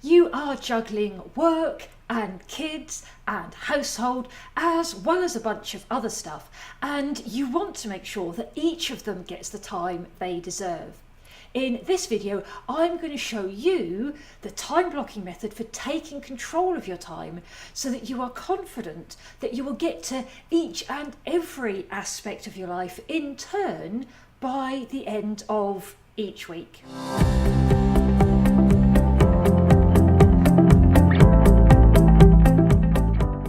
You are juggling work and kids and household as well as a bunch of other stuff, and you want to make sure that each of them gets the time they deserve. In this video, I'm going to show you the time blocking method for taking control of your time so that you are confident that you will get to each and every aspect of your life in turn by the end of each week.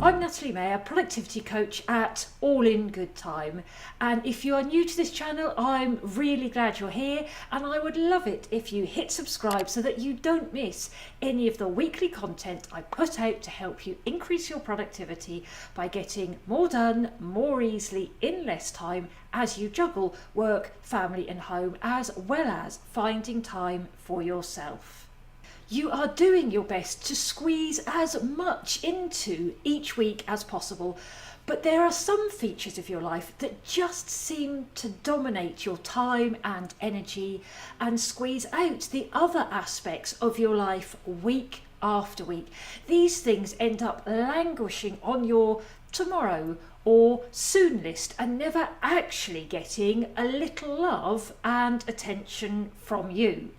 I'm Natalie Mayer, productivity coach at All in Good Time, and if you are new to this channel, I'm really glad you're here, and I would love it if you hit subscribe so that you don't miss any of the weekly content I put out to help you increase your productivity by getting more done more easily in less time as you juggle work, family and home, as well as finding time for yourself. You are doing your best to squeeze as much into each week as possible, but there are some features of your life that just seem to dominate your time and energy and squeeze out the other aspects of your life week after week. These things end up languishing on your tomorrow or soon list and never actually getting a little love and attention from you.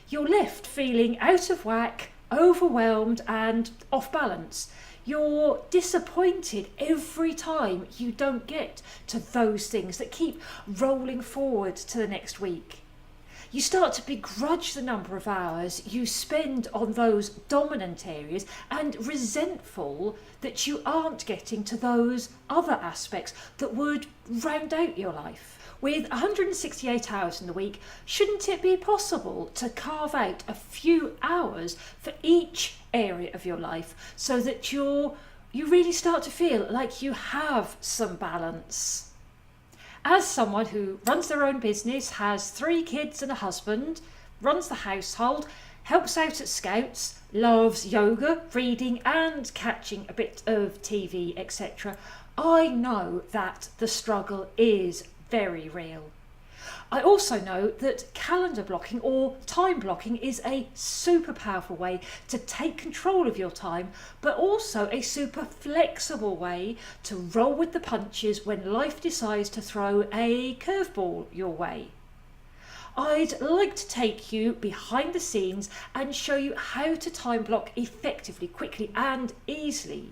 You're left feeling out of whack, overwhelmed and off balance. You're disappointed every time you don't get to those things that keep rolling forward to the next week. You start to begrudge the number of hours you spend on those dominant areas and resentful that you aren't getting to those other aspects that would round out your life. With 168 hours in the week, shouldn't it be possible to carve out a few hours for each area of your life so that you really start to feel like you have some balance? As someone who runs their own business, has 3 kids and a husband, runs the household, helps out at Scouts, loves yoga, reading and catching a bit of TV, etc., I know that the struggle is very real. I also know that calendar blocking or time blocking is a super powerful way to take control of your time, but also a super flexible way to roll with the punches when life decides to throw a curveball your way. I'd like to take you behind the scenes and show you how to time block effectively, quickly and easily.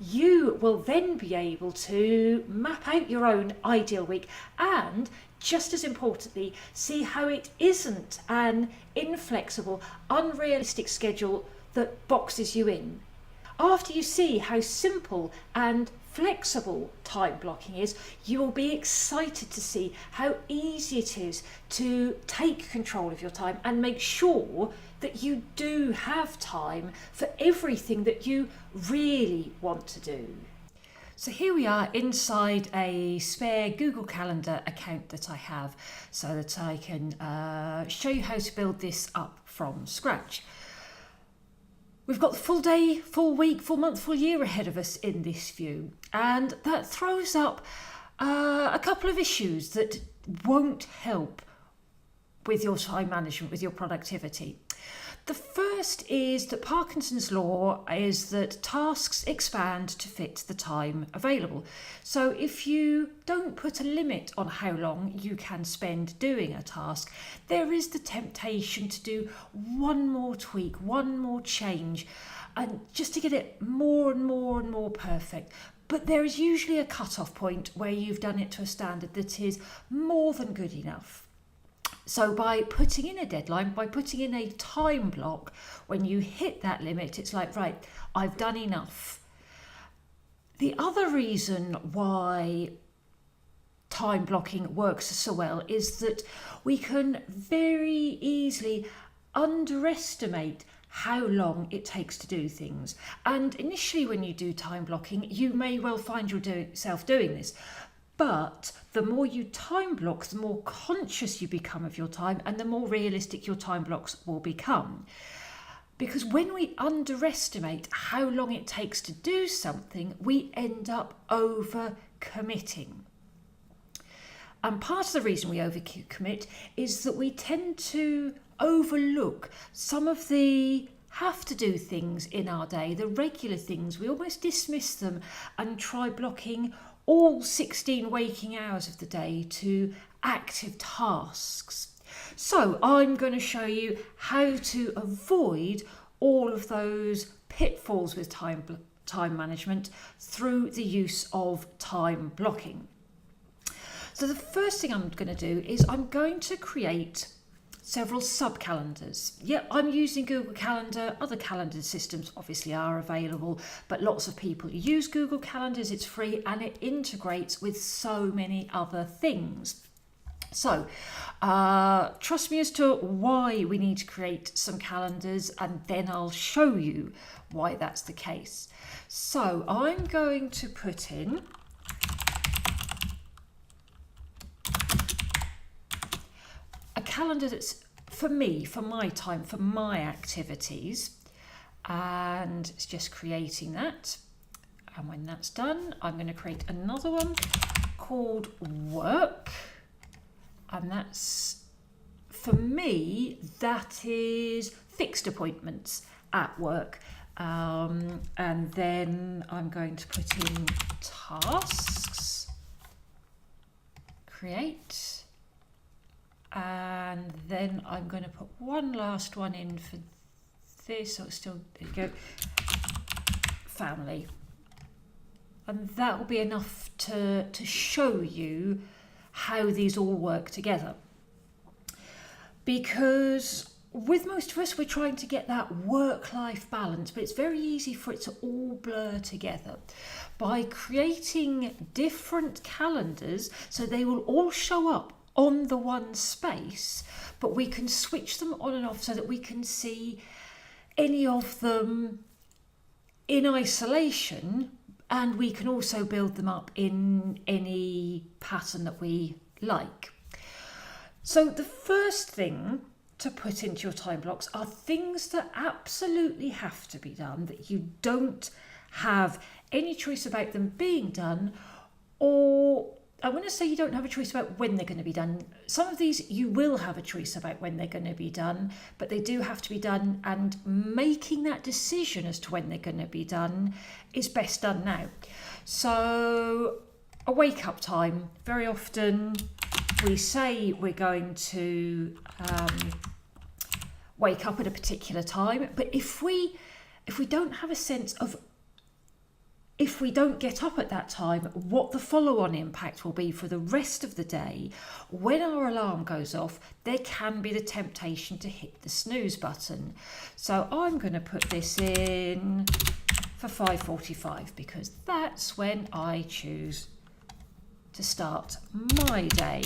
You will then be able to map out your own ideal week and, just as importantly, see how it isn't an inflexible, unrealistic schedule that boxes you in. After you see how simple and flexible time blocking is, you will be excited to see how easy it is to take control of your time and make sure that you do have time for everything that you really want to do. So here we are inside a spare Google Calendar account that I have so that I can show you how to build this up from scratch. We've got the full day, full week, full month, full year ahead of us in this view, and that throws up a couple of issues that won't help with your time management, with your productivity. The first is that Parkinson's law is that tasks expand to fit the time available. So if you don't put a limit on how long you can spend doing a task, there is the temptation to do one more tweak, one more change, and just to get it more and more and more perfect. But there is usually a cut-off point where you've done it to a standard that is more than good enough. So by putting in a deadline, by putting in a time block, when you hit that limit, it's like, right, I've done enough. The other reason why time blocking works so well is that we can very easily underestimate how long it takes to do things. And initially when you do time blocking, you may well find yourself doing this. But the more you time block, the more conscious you become of your time and the more realistic your time blocks will become. Because when we underestimate how long it takes to do something, we end up over-committing. And part of the reason we overcommit is that we tend to overlook some of the have to do things in our day, the regular things, we almost dismiss them and try blocking all 16 waking hours of the day to active tasks. So I'm going to show you how to avoid all of those pitfalls with time management through the use of time blocking. So the first thing I'm going to do is I'm going to create several sub-calendars. Yeah, I'm using Google Calendar. Other calendar systems obviously are available, but lots of people use Google Calendars. It's free and it integrates with so many other things. So trust me as to why we need to create some calendars, and then I'll show you why that's the case. So I'm going to put in a calendar that's for me, for my time, for my activities, and it's just creating that. And when that's done, I'm going to create another one called work, and that's, for me, that is fixed appointments at work. And then I'm going to put in tasks, create, and then I'm going to put one last one in for this. So it's still, there you go, family, and that will be enough to show you how these all work together. Because with most of us, we're trying to get that work-life balance, but it's very easy for it to all blur together. By creating different calendars, so they will all show up on the one space, but we can switch them on and off so that we can see any of them in isolation, and we can also build them up in any pattern that we like. So the first thing to put into your time blocks are things that absolutely have to be done, that you don't have any choice about them being done, or I want to say you don't have a choice about when they're going to be done. Some of these you will have a choice about when they're going to be done, but they do have to be done, and making that decision as to when they're going to be done is best done now. So a wake up time, very often we say we're going to wake up at a particular time, but if we don't have a sense of, if we don't get up at that time, what the follow-on impact will be for the rest of the day, when our alarm goes off, there can be the temptation to hit the snooze button. So I'm going to put this in for 5:45 because that's when I choose to start my day.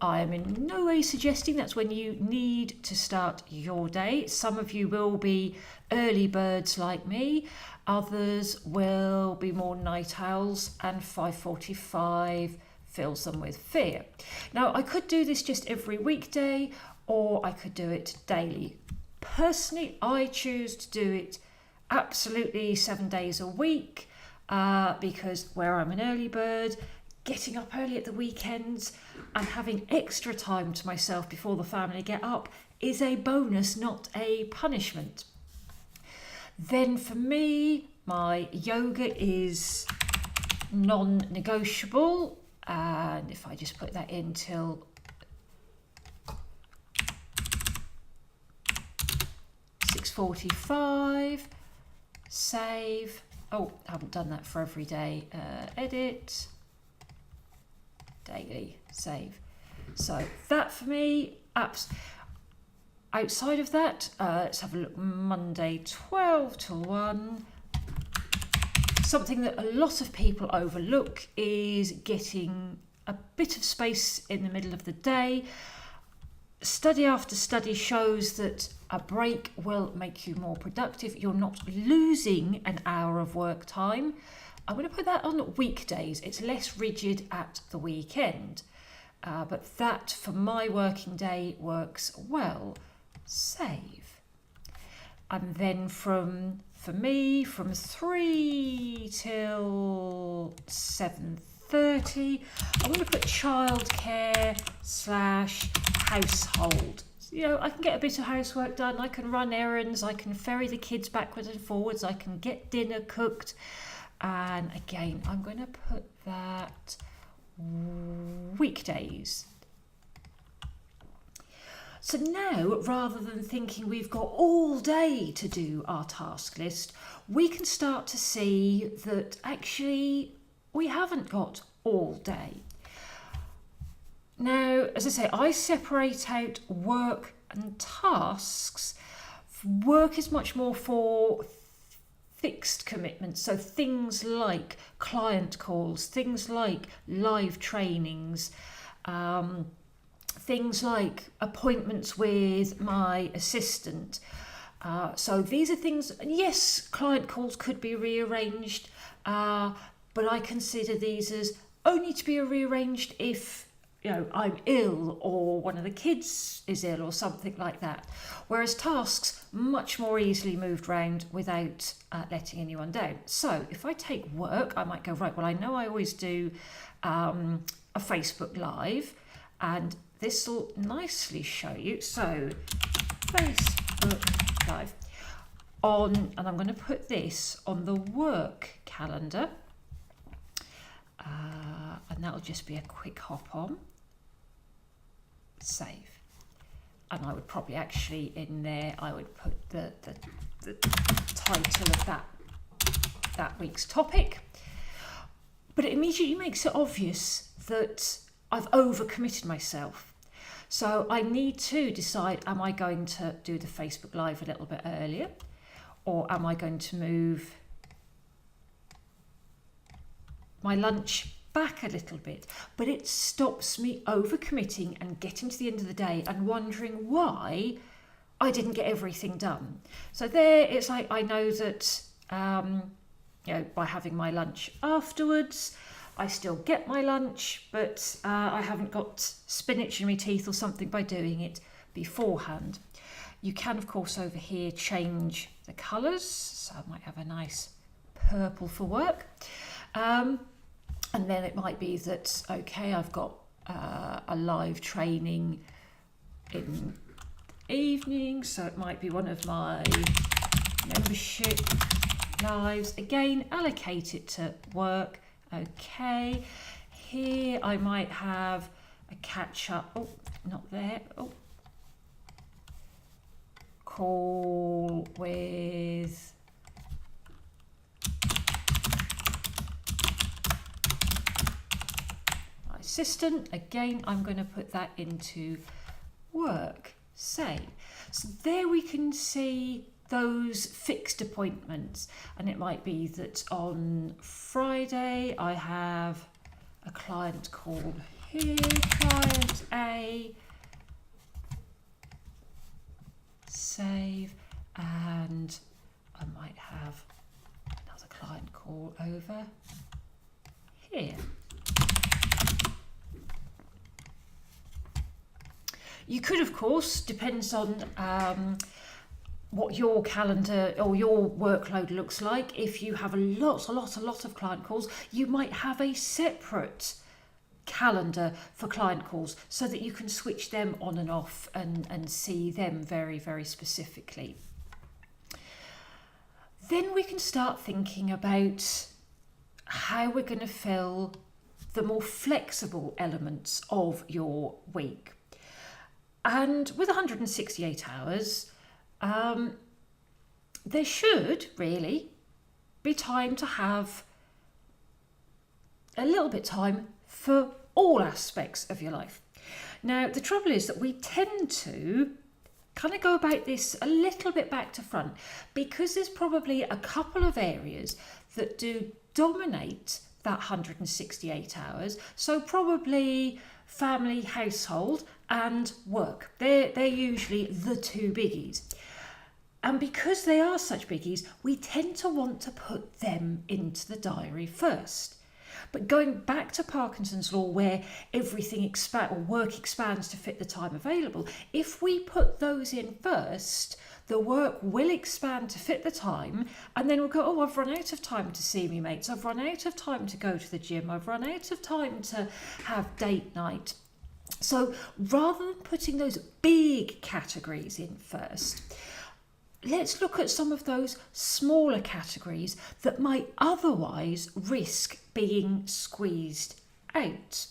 I am in no way suggesting that's when you need to start your day. Some of you will be early birds like me. Others will be more night owls, and 5:45 fills them with fear. Now, I could do this just every weekday, or I could do it daily. Personally, I choose to do it absolutely 7 days a week because where I'm an early bird, getting up early at the weekends and having extra time to myself before the family get up is a bonus, not a punishment. Then for me, my yoga is non-negotiable, and if I just put that in till 6:45, save. Oh, I haven't done that for every day. Edit, daily, save. So that for me, apps. Outside of that, let's have a look. Monday 12 to 1. Something that a lot of people overlook is getting a bit of space in the middle of the day. Study after study shows that a break will make you more productive. You're not losing an hour of work time. I'm going to put that on weekdays. It's less rigid at the weekend. But that, for my working day, works well. Save. And then for me, from 3 till 7:30, I'm going to put childcare / household. I can get a bit of housework done, I can run errands, I can ferry the kids backwards and forwards, I can get dinner cooked. And again, I'm going to put that weekdays. So now, rather than thinking we've got all day to do our task list, we can start to see that actually we haven't got all day. Now, as I say, I separate out work and tasks. Work is much more for fixed commitments, so things like client calls, things like live trainings, things like appointments with my assistant. So these are things, yes, client calls could be rearranged, but I consider these as only to be rearranged if I'm ill or one of the kids is ill or something like that. Whereas tasks, much more easily moved around without letting anyone down. So if I take work, I might go, right, well, I know I always do a Facebook Live, and this will nicely show you. So Facebook Live and I'm going to put this on the work calendar. And that'll just be a quick hop on. Save. And I would probably actually in there, I would put the title of that week's topic. But it immediately makes it obvious that I've overcommitted myself. So I need to decide, am I going to do the Facebook Live a little bit earlier? Or am I going to move my lunch back a little bit? But it stops me overcommitting and getting to the end of the day and wondering why I didn't get everything done. So there, it's like I know that by having my lunch afterwards, I still get my lunch, but I haven't got spinach in my teeth or something by doing it beforehand. You can, of course, over here change the colours. So I might have a nice purple for work. And then it might be that, okay, I've got a live training in the evening, so it might be one of my membership lives. Again, allocate it to work. Okay, here I might have a catch up. Oh, not there. Oh, call with my assistant. Again, I'm going to put that into work. Save. So there we can see those fixed appointments, and it might be that on Friday I have a client call here, client A, save, and I might have another client call over here. You could, of course, depends on what your calendar or your workload looks like. If you have a lot of client calls, you might have a separate calendar for client calls so that you can switch them on and off and see them very, very specifically. Then we can start thinking about how we're going to fill the more flexible elements of your week. And with 168 hours, there should really be time to have a little bit time for all aspects of your life. Now, the trouble is that we tend to kind of go about this a little bit back to front because there's probably a couple of areas that do dominate that 168 hours. So probably family, household and work. They're usually the two biggies. And because they are such biggies, we tend to want to put them into the diary first. But going back to Parkinson's law, where everything work expands to fit the time available, if we put those in first, the work will expand to fit the time, and then we'll go, oh, I've run out of time to see me mates, I've run out of time to go to the gym, I've run out of time to have date night. So rather than putting those big categories in first, let's look at some of those smaller categories that might otherwise risk being squeezed out.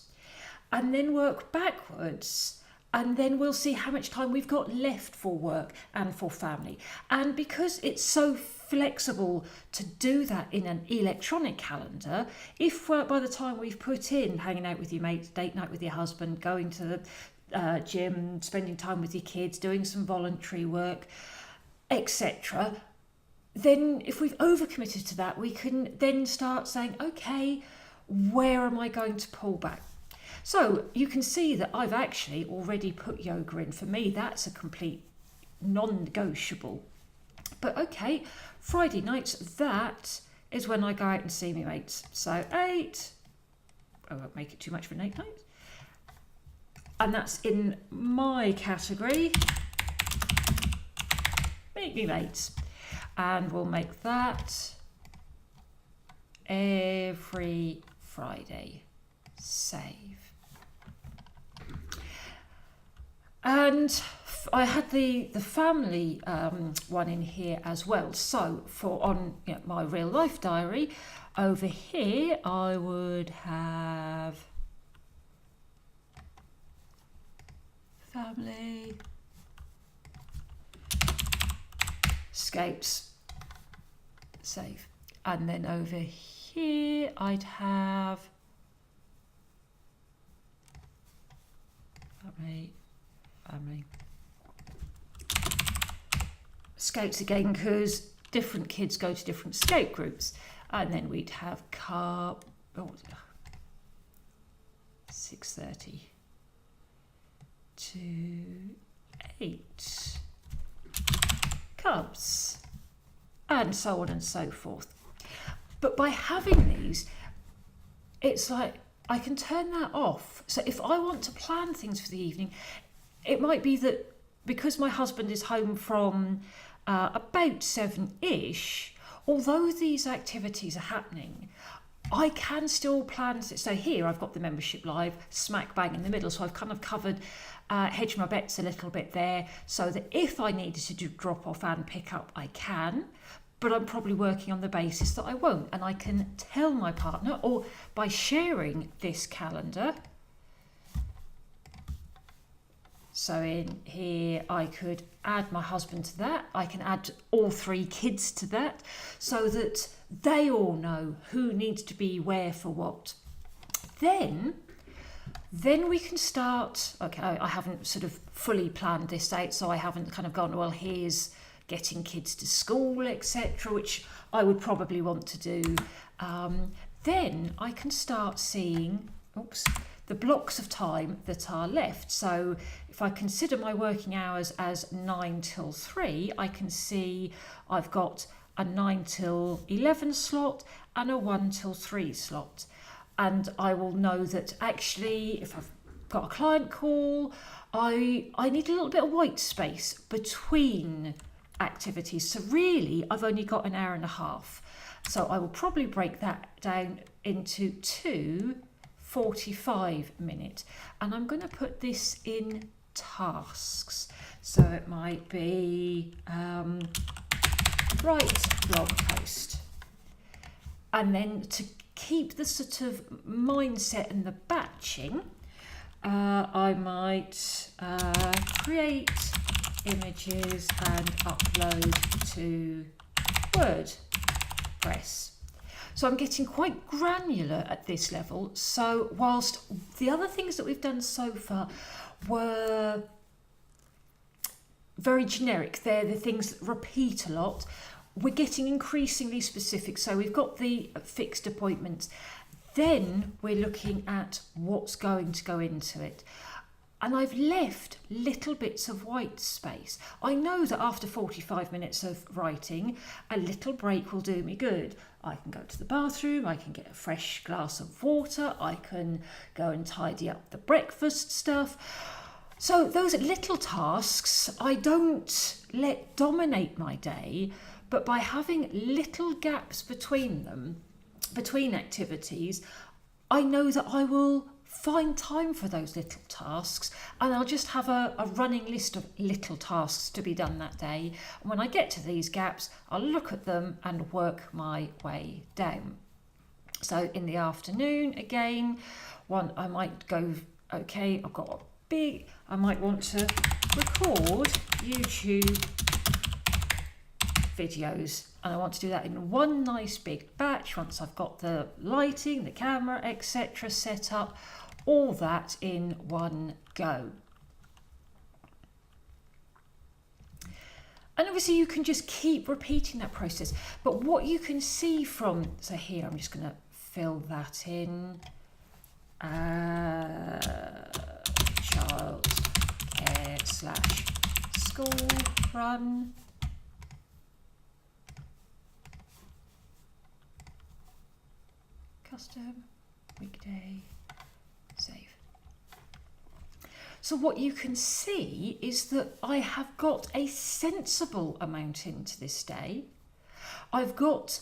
And then work backwards, and then we'll see how much time we've got left for work and for family. And because it's so flexible to do that in an electronic calendar, if by the time we've put in hanging out with your mates, date night with your husband, going to the gym, spending time with your kids, doing some voluntary work, etc., then if we've overcommitted to that, we can then start saying, okay, where am I going to pull back? So you can see that I've actually already put yoga in. For me, that's a complete non-negotiable. But okay, Friday nights, that is when I go out and see my mates. So 8, I won't make it too much of an 8 night. And that's in my category, meet me mates. And we'll make that every Friday. Save. And I had the family one in here as well. So for on my real life diary, over here I would have family, escapes, save. And then over here I'd have family, scouts again, because different kids go to different scout groups. And then we'd have 6:30 to 8 cubs, and so on and so forth. But by having these, it's like I can turn that off. So if I want to plan things for the evening, it might be that because my husband is home from about 7-ish, although these activities are happening, I can still plan. So here I've got the membership live smack bang in the middle. So I've kind of covered, hedged my bets a little bit there, so that if I needed to do drop off and pick up, I can. But I'm probably working on the basis that I won't. And I can tell my partner, or by sharing this calendar. So in here, I could add my husband to that. I can add all 3 kids to that, so that they all know who needs to be where for what. Then we can start. Okay, I haven't sort of fully planned this out, so I haven't kind of gone, well, here's getting kids to school, etc., which I would probably want to do. Then I can start seeing, the blocks of time that are left. So if I consider my working hours as 9 till 3, I can see I've got a 9 till 11 slot and a 1 till 3 slot. And I will know that actually, if I've got a client call, I need a little bit of white space between activities. So really, I've only got an hour and a half. So I will probably break that down into 2 45-minute, and I'm going to put this in tasks. So it might be write blog post, and then to keep the sort of mindset and the batching, I might create images and upload to WordPress. So I'm getting quite granular at this level. So whilst the other things that we've done so far were very generic, they're the things that repeat a lot, we're getting increasingly specific. So we've got the fixed appointments. Then we're looking at what's going to go into it. And I've left little bits of white space. I know that after 45 minutes of writing, a little break will do me good. I can go to the bathroom, I can get a fresh glass of water, I can go and tidy up the breakfast stuff. So those little tasks I don't let dominate my day, but by having little gaps between them, between activities, I know that I will find time for those little tasks, and I'll just have a running list of little tasks to be done that day. And when I get to these gaps, I'll look at them and work my way down. So in the afternoon, again, I might go, okay, I might want to record YouTube videos, and I want to do that in one nice big batch once I've got the lighting, the camera, etc. set up, all that in one go. And obviously you can just keep repeating that process, but what you can see from, so here I'm just going to fill that in, child care / school run, custom, weekday, save. So what you can see is that I have got a sensible amount into this day. I've got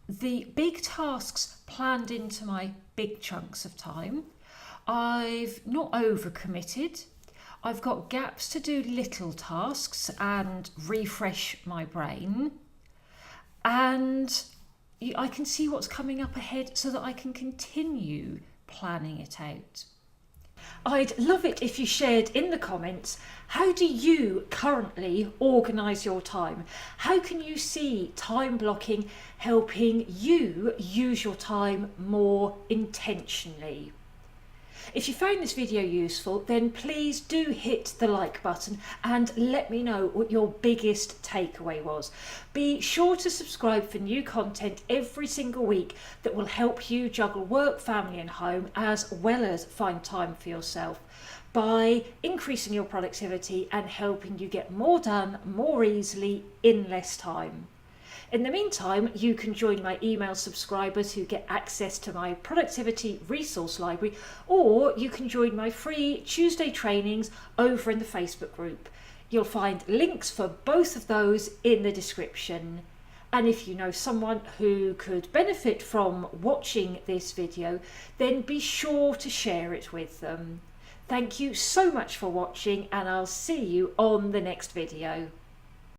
the big tasks planned into my big chunks of time. I've not overcommitted. I've got gaps to do little tasks and refresh my brain. And I can see what's coming up ahead so that I can continue planning it out. I'd love it if you shared in the comments, how do you currently organise your time? How can you see time blocking helping you use your time more intentionally? If you found this video useful, then please do hit the like button and let me know what your biggest takeaway was. Be sure to subscribe for new content every single week that will help you juggle work, family and home, as well as find time for yourself by increasing your productivity and helping you get more done more easily in less time. In the meantime, you can join my email subscribers who get access to my productivity resource library, or you can join my free Tuesday trainings over in the Facebook group. You'll find links for both of those in the description. And if you know someone who could benefit from watching this video, then be sure to share it with them. Thank you so much for watching, and I'll see you on the next video.